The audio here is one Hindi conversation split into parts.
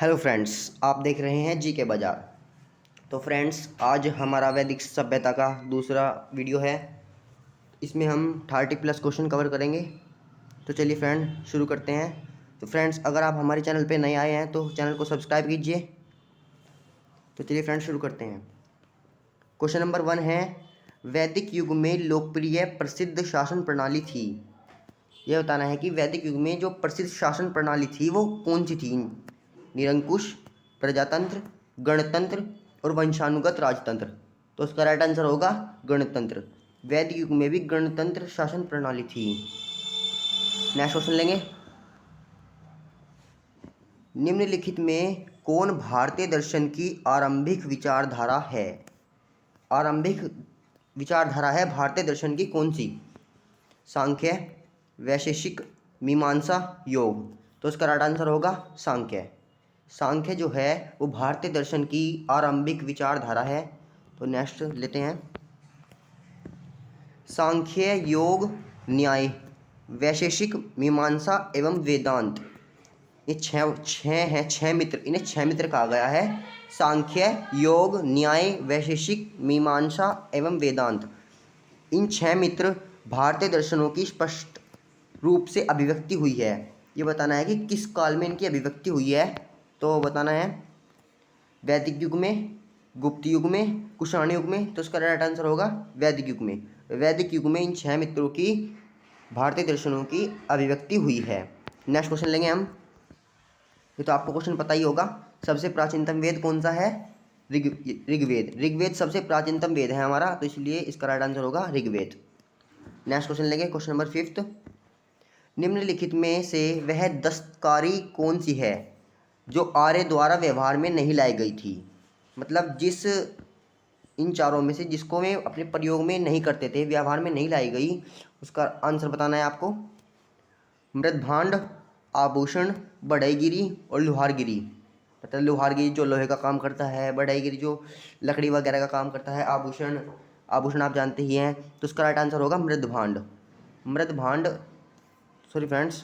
हेलो फ्रेंड्स, आप देख रहे हैं जी के बाज़ार। तो फ्रेंड्स, आज हमारा वैदिक सभ्यता का दूसरा वीडियो है। इसमें हम 30+ क्वेश्चन कवर करेंगे। तो चलिए फ्रेंड, शुरू करते हैं। तो फ्रेंड्स, अगर आप हमारे चैनल पे नए आए हैं तो चैनल को सब्सक्राइब कीजिए। तो चलिए फ्रेंड्स, शुरू करते हैं। क्वेश्चन नंबर 1 है, वैदिक युग में लोकप्रिय प्रसिद्ध शासन प्रणाली थी। यह बताना है कि वैदिक युग में जो प्रसिद्ध शासन प्रणाली थी वो कौन सी थी। निरंकुश, प्रजातंत्र, गणतंत्र और वंशानुगत राजतंत्र। तो उसका राइट आंसर होगा गणतंत्र। वैदिक युग में भी गणतंत्र शासन प्रणाली थी। नेक्स्ट क्वेश्चन लेंगे। निम्नलिखित में कौन भारतीय दर्शन की आरंभिक विचारधारा है। आरंभिक विचारधारा है भारतीय दर्शन की कौन सी। सांख्य, वैशेषिक, मीमांसा, योग। तो इसका राइट आंसर होगा सांख्य। सांख्य जो है वो भारतीय दर्शन की आरंभिक विचारधारा है। तो नेक्स्ट लेते हैं। सांख्य, योग, न्याय, वैशेषिक, मीमांसा एवं वेदांत, ये छह मित्र, इन्हें छह मित्र कहा गया है। सांख्य, योग, न्याय, वैशेषिक, मीमांसा एवं वेदांत। इन छह मित्र भारतीय दर्शनों की स्पष्ट रूप से अभिव्यक्ति हुई है। ये बताना है कि किस काल में इनकी अभिव्यक्ति हुई है। तो बताना है वैदिक युग में, गुप्त युग में, कुषाण युग में। तो इसका राइट आंसर होगा वैदिक युग में। वैदिक युग में इन छह मित्रों की भारतीय दर्शनों की अभिव्यक्ति हुई है। नेक्स्ट क्वेश्चन लेंगे हम। ये तो आपको क्वेश्चन पता ही होगा। सबसे प्राचीनतम वेद कौन सा है। ऋग्वेद। ऋग्वेद सबसे प्राचीनतम वेद है हमारा, तो इसलिए इसका राइट आंसर होगा ऋग्वेद। नेक्स्ट क्वेश्चन लेंगे। Question number 5। निम्नलिखित में से वह दस्तकारी कौन सी है जो आर्य द्वारा व्यवहार में नहीं लाई गई थी। मतलब जिस इन चारों में से जिसको वे अपने प्रयोग में नहीं करते थे, व्यवहार में नहीं लाई गई, उसका आंसर बताना है आपको। मृदभांड, आभूषण, बढ़ईगिरी और लोहारगिरी। मतलब लोहारगिरी जो लोहे का काम करता है, बढ़ईगिरी जो लकड़ी वगैरह का काम करता है, आभूषण आभूषण आप जानते ही हैं। तो उसका राइट आंसर होगा मृदभांड। मृदभांड, सॉरी फ्रेंड्स,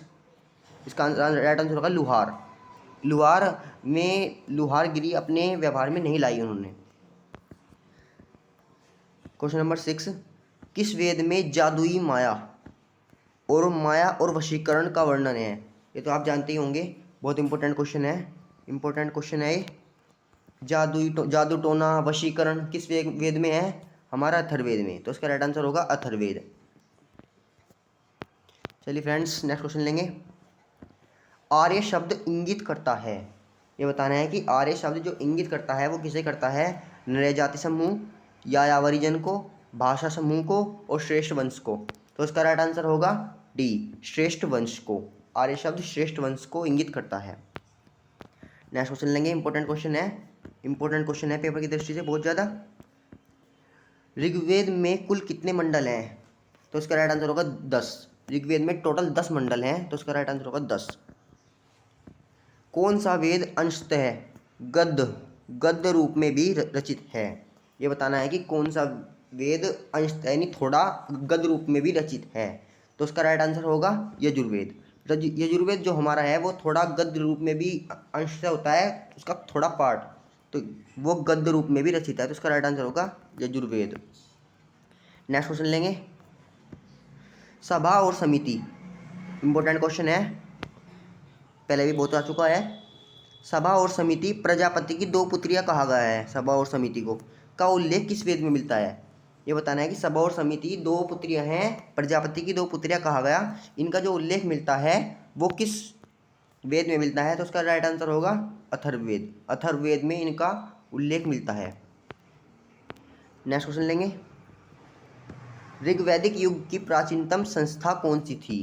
इसका राइट आंसर होगा लोहार। लोहार में लोहारगिरी अपने व्यवहार में नहीं लाई उन्होंने। Question number 6। किस वेद में जादुई माया और वशीकरण का वर्णन है। ये तो आप जानते ही होंगे, बहुत इंपॉर्टेंट क्वेश्चन है। इंपॉर्टेंट क्वेश्चन है ये। जादू टोना वशीकरण किस वेद में है। हमारा अथर्ववेद में। तो इसका राइट आंसर होगा अथर्ववेद। चलिए फ्रेंड्स, नेक्स्ट क्वेश्चन लेंगे। आर्य शब्द इंगित करता है। ये बताना है कि आर्य शब्द जो इंगित करता है वो किसे करता है। नर जाति समूह, यायावरी जन को, भाषा समूह को और श्रेष्ठ वंश को। तो इसका राइट आंसर होगा डी, श्रेष्ठ वंश को। आर्य शब्द श्रेष्ठ वंश को इंगित करता है। नेक्स्ट क्वेश्चन लेंगे। इंपॉर्टेंट क्वेश्चन है, इंपॉर्टेंट क्वेश्चन है पेपर की दृष्टि से बहुत ज़्यादा। ऋग्वेद में कुल कितने मंडल हैं। तो इसका राइट आंसर होगा 10। ऋग्वेद में टोटल 10 मंडल हैं। तो इसका राइट आंसर होगा 10। कौन सा वेद अंशतः गद्य रूप में भी रचित है। ये बताना है कि कौन सा वेद अंशतः यानी थोड़ा गद्य रूप में भी रचित है। तो उसका राइट आंसर होगा यजुर्वेद। यजुर्वेद जो हमारा है वो थोड़ा गद्य रूप में भी अंशतः होता है, उसका थोड़ा पार्ट, तो वो गद्य रूप में भी रचित है। तो उसका राइट आंसर होगा यजुर्वेद। नेक्स्ट क्वेश्चन लेंगे। सभा और समिति, इंपॉर्टेंट क्वेश्चन है, पहले भी बहुत आ चुका है। सभा और समिति प्रजापति की दो पुत्रियां कहा गया है। सभा और समिति को का उल्लेख किस वेद में मिलता है। ये बताना है कि सभा और समिति दो पुत्रियां हैं, प्रजापति की दो पुत्रियां कहा गया। इनका जो उल्लेख मिलता है वो किस वेद में मिलता है। तो उसका राइट आंसर होगा अथर्ववेद। अथर्ववेद में इनका उल्लेख मिलता है। नेक्स्ट क्वेश्चन लेंगे। ऋग्वैदिक युग की प्राचीनतम संस्था कौन सी थी।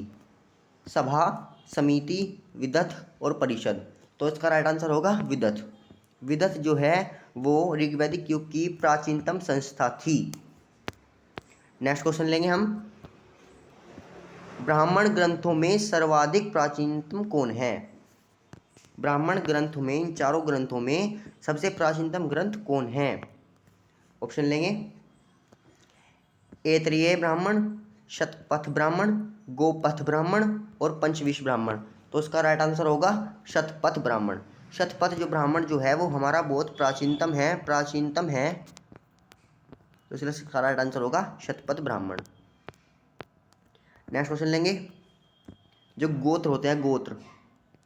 सभा, समिति, विदथ और परिषद। तो इसका राइट आंसर होगा विदथ। विदथ जो है वो ऋग्वैदिक युग की प्राचीनतम संस्था थी। नेक्स्ट क्वेश्चन लेंगे हम। ब्राह्मण ग्रंथों में सर्वाधिक प्राचीनतम कौन है। ब्राह्मण ग्रंथ में, इन चारों ग्रंथों में सबसे प्राचीनतम ग्रंथ कौन है। ऑप्शन लेंगे। ऐतरेय ब्राह्मण, शतपथ ब्राह्मण, गोपथ ब्राह्मण और पंचविंश ब्राह्मण। तो इसका राइट आंसर होगा शतपथ ब्राह्मण। शतपथ जो ब्राह्मण जो है वो हमारा बहुत प्राचीनतम है, तो इसलिए सारा राइट आंसर होगा शतपथ ब्राह्मण। नेक्स्ट क्वेश्चन लेंगे। जो गोत्र होते हैं,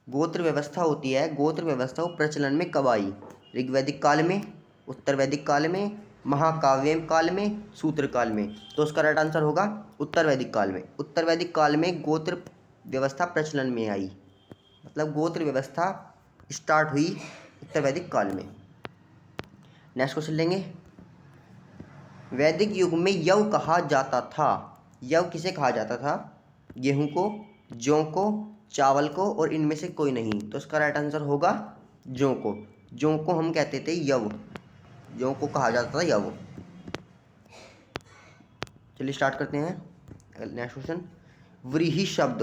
गोत्र व्यवस्था होती है, गोत्र व्यवस्था वो प्रचलन में कब आई? ऋग्वैदिक काल में, उत्तर वैदिक काल में, महाकाव्य काल में, सूत्र काल में। तो उसका राइट आंसर होगा उत्तर वैदिक काल में। उत्तर वैदिक काल में गोत्र व्यवस्था प्रचलन में आई, मतलब गोत्र व्यवस्था स्टार्ट हुई उत्तर वैदिक काल में। नेक्स्ट क्वेश्चन लेंगे। वैदिक युग में यव कहा जाता था, यव किसे कहा जाता था? गेहूं को, जौ को, चावल को और इनमें से कोई नहीं। तो इसका राइट आंसर होगा जौ को। जौ को हम कहते थे यव, जौ को कहा जाता था यव। चलिए स्टार्ट करते हैं नेक्स्ट क्वेश्चन। व्रीहि शब्द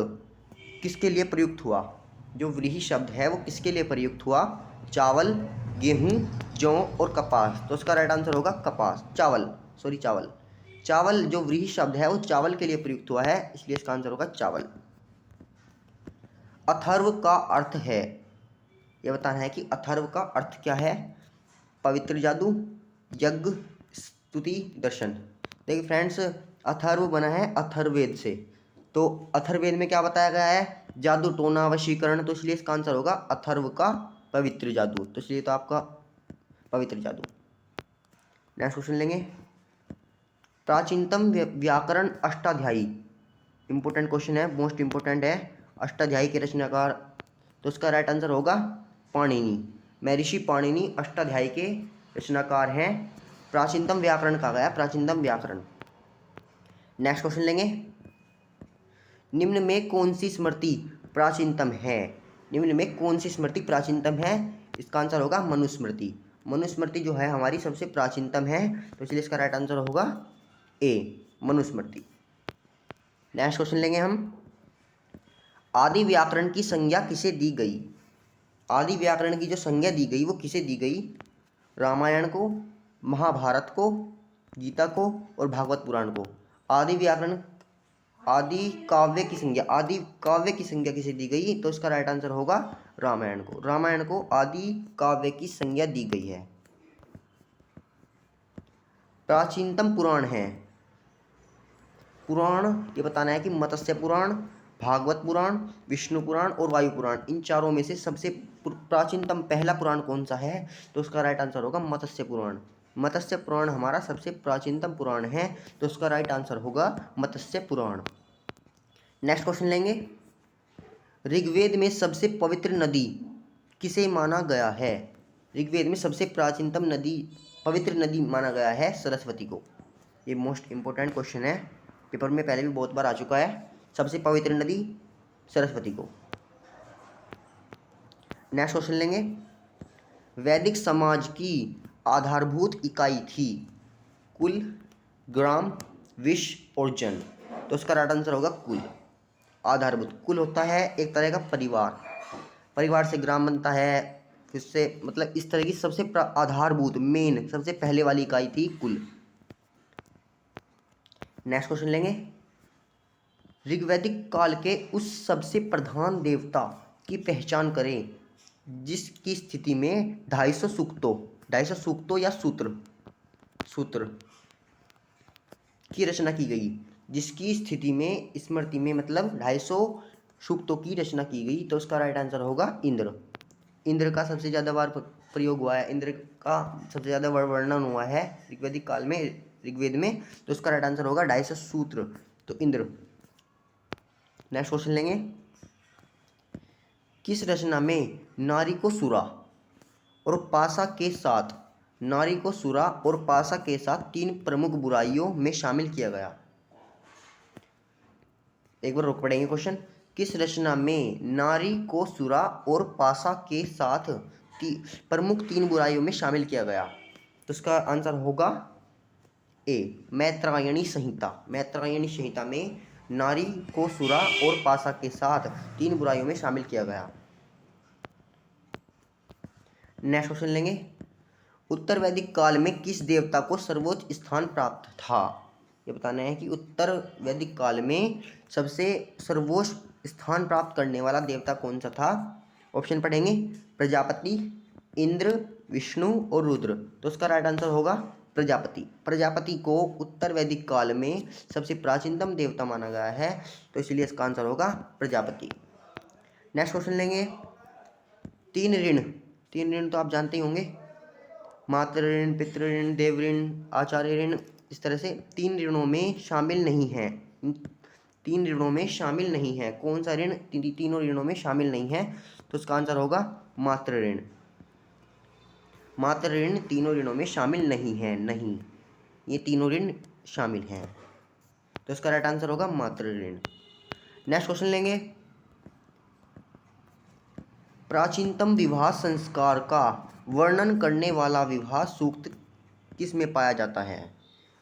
किसके लिए प्रयुक्त हुआ? जो व्रीहि शब्द है वो किसके लिए प्रयुक्त हुआ? चावल, गेहूं, जौ और कपास। तो उसका राइट आंसर होगा कपास, चावल, चावल जो व्रीहि शब्द है वो चावल के लिए प्रयुक्त हुआ है, इसलिए इसका आंसर होगा चावल। अथर्व का अर्थ है, यह बताना है कि अथर्व का अर्थ क्या है? पवित्र जादू, यज्ञ, स्तुति, दर्शन। देखिए फ्रेंड्स, अथर्व बना है अथर्ववेद से, तो अथर्ववेद में क्या बताया गया है? जादू, टोना, वशीकरण। तो इसलिए इसका आंसर होगा अथर्व का पवित्र जादू, तो इसलिए तो आपका पवित्र जादू। नेक्स्ट क्वेश्चन लेंगे। प्राचीनतम व्याकरण अष्टाध्यायी, इंपोर्टेंट क्वेश्चन है, मोस्ट इंपोर्टेंट है। अष्टाध्यायी के रचनाकार, तो उसका राइट आंसर होगा पाणिनि। महर्षि पाणिनि अष्टाध्यायी के रचनाकार हैं। प्राचीनतम व्याकरण कहा गया, प्राचीनतम व्याकरण। नेक्स्ट क्वेश्चन लेंगे। निम्न में कौन सी स्मृति प्राचीनतम है? निम्न में कौन सी स्मृति प्राचीनतम है? इसका आंसर होगा मनुस्मृति। मनुस्मृति जो है हमारी सबसे प्राचीनतम है, तो इसलिए इसका राइट आंसर होगा ए, मनुस्मृति। नेक्स्ट क्वेश्चन लेंगे हम। आदि व्याकरण की संज्ञा किसे दी गई? आदि व्याकरण की जो संज्ञा दी गई वो किसे दी गई? रामायण को, महाभारत को, गीता को और भागवत पुराण को। आदि व्याकरण, आदि काव्य की संज्ञा किसे दी गई? तो इसका राइट आंसर होगा रामायण को। रामायण को आदि काव्य की संज्ञा दी गई है। प्राचीनतम पुराण है, पुराण ये बताना है कि मत्स्य पुराण, भागवत पुराण, विष्णु पुराण और वायु पुराण, इन चारों में से सबसे प्राचीनतम पहला पुराण कौन सा है? तो उसका राइट आंसर होगा मत्स्य पुराण। मत्स्य पुराण हमारा सबसे प्राचीनतम पुराण है, तो उसका राइट आंसर होगा मत्स्य पुराण। नेक्स्ट क्वेश्चन लेंगे। ऋग्वेद में सबसे पवित्र नदी किसे माना गया है? ऋग्वेद में सबसे प्राचीनतम नदी, पवित्र नदी माना गया है सरस्वती को। ये मोस्ट इंपोर्टेंट क्वेश्चन है, पेपर में पहले भी बहुत बार आ चुका है। सबसे पवित्र नदी सरस्वती को। नेक्स्ट क्वेश्चन लेंगे। वैदिक समाज की आधारभूत इकाई थी कुल, ग्राम, विश्व और जन। तो उसका राइट आंसर होगा कुल। आधारभूत, कुल होता है एक तरह का परिवार, परिवार से ग्राम बनता है, फिर से मतलब इस तरह की सबसे आधारभूत मेन सबसे पहले वाली इकाई थी कुल। नेक्स्ट क्वेश्चन लेंगे। ऋग्वैदिक काल के उस सबसे प्रधान देवता की पहचान करें जिसकी स्थिति में 250 सूक्तों या सूत्र की रचना की गई। जिसकी स्थिति में, स्मृति में, मतलब 250 सूक्तों की रचना की गई। तो उसका राइट आंसर होगा इंद्र। इंद्र का सबसे ज़्यादा बार प्रयोग हुआ है, इंद्र का सबसे ज़्यादा वर्णन हुआ है ऋग्वैदिक काल में, ऋग्वेद में। तो उसका राइट आंसर होगा 250 सूत्र, तो इंद्र। नेक्स्ट क्वेश्चन लेंगे। किस रचना में नारी को सुरा और पासा के साथ 3 प्रमुख बुराइयों में शामिल किया गया? एक बार रोक पड़ेंगे क्वेश्चन। किस रचना में नारी को सुरा और पासा के साथ प्रमुख 3 बुराइयों में शामिल किया गया? तो इसका आंसर होगा ए, मैत्रायणी संहिता में नारी को सुरा और पासा के साथ 3 बुराइयों में शामिल किया गया। नेक्स्ट क्वेश्चन लेंगे। उत्तर वैदिक काल में किस देवता को सर्वोच्च स्थान प्राप्त था? ये बताना है कि उत्तर वैदिक काल में सबसे सर्वोच्च स्थान प्राप्त करने वाला देवता कौन सा था? ऑप्शन पढ़ेंगे। प्रजापति, इंद्र, विष्णु और रुद्र। तो उसका राइट आंसर होगा प्रजापति। प्रजापति को उत्तर वैदिक काल में सबसे प्राचीनतम देवता माना गया है, तो इसलिए इसका आंसर होगा प्रजापति। नेक्स्ट क्वेश्चन लेंगे। तीन ऋण, तीन ऋण तो आप जानते ही होंगे, मातृ ऋण, पितृ ऋण, देव ऋण, आचार्य ऋण। इस तरह से तीन ऋणों में शामिल नहीं है, तीन ऋणों में शामिल नहीं है। कौन सा ऋण तीनों ऋणों में शामिल नहीं है? तो इसका आंसर होगा मातृ ऋण। मातृ ऋण तीनों ऋणों में शामिल नहीं है, नहीं, ये तीनों ऋण शामिल हैं, तो इसका राइट आंसर होगा मातृ ऋण। नेक्स्ट क्वेश्चन लेंगे। प्राचीनतम विवाह संस्कार का वर्णन करने वाला विवाह सूक्त किस में पाया जाता है?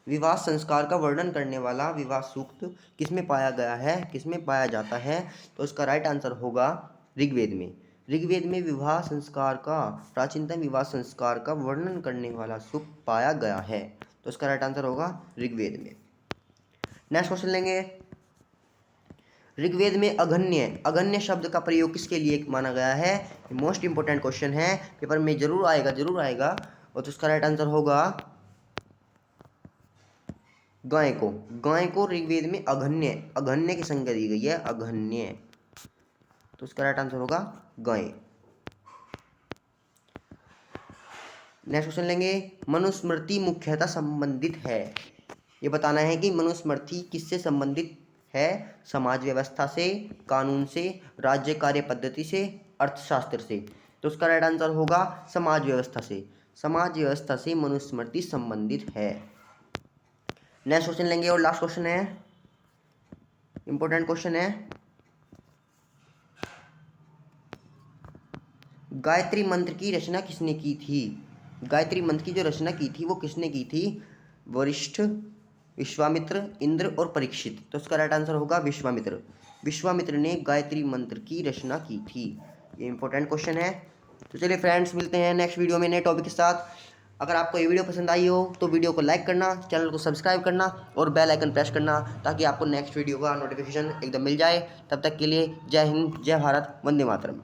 विवाह संस्कार का वर्णन करने वाला विवाह सूक्त किस में पाया गया है, किस में पाया जाता है? तो इसका राइट आंसर होगा ऋग्वेद में। ऋग्वेद में विवाह संस्कार का, प्राचीनतम विवाह संस्कार का वर्णन करने वाला सूक्त पाया गया है, तो इसका राइट आंसर होगा ऋग्वेद में। नेक्स्ट क्वेश्चन लेंगे। ऋग्वेद में अघन्य, अघन्य शब्द का प्रयोग किसके लिए माना गया है? मोस्ट इंपोर्टेंट क्वेश्चन है, पेपर में जरूर आएगा, जरूर आएगा। और तो इसका राइट आंसर होगा गाय को। गाय को ऋग्वेद में अघन्य, अघन्य की संज्ञा दी गई है, अघन्य, तो इसका राइट आंसर होगा गाय। नेक्स्ट क्वेश्चन लेंगे। मनुस्मृति मुख्यतः संबंधित है, ये बताना है कि मनुस्मृति किससे संबंधित है? समाज व्यवस्था से, कानून से, राज्य कार्य पद्धति से, अर्थशास्त्र से। तो उसका राइट आंसर होगा समाज व्यवस्था से। समाज व्यवस्था से मनुस्मृति संबंधित है। नेक्स्ट क्वेश्चन लेंगे और लास्ट क्वेश्चन है, इंपॉर्टेंट क्वेश्चन है। गायत्री मंत्र की रचना किसने की थी? गायत्री मंत्र की जो रचना की थी वो किसने की थी? वशिष्ठ, विश्वामित्र, इंद्र और परीक्षित। तो इसका राइट आंसर होगा विश्वामित्र। विश्वामित्र ने गायत्री मंत्र की रचना की थी। ये इंपॉर्टेंट क्वेश्चन है। तो चलिए फ्रेंड्स, मिलते हैं नेक्स्ट वीडियो में नए टॉपिक के साथ। अगर आपको ये वीडियो पसंद आई हो तो वीडियो को लाइक करना, चैनल को सब्सक्राइब करना और बेल आइकन प्रेस करना, ताकि आपको नेक्स्ट वीडियो का नोटिफिकेशन एकदम मिल जाए। तब तक के लिए जय हिंद, जय भारत, वंदे मातरम।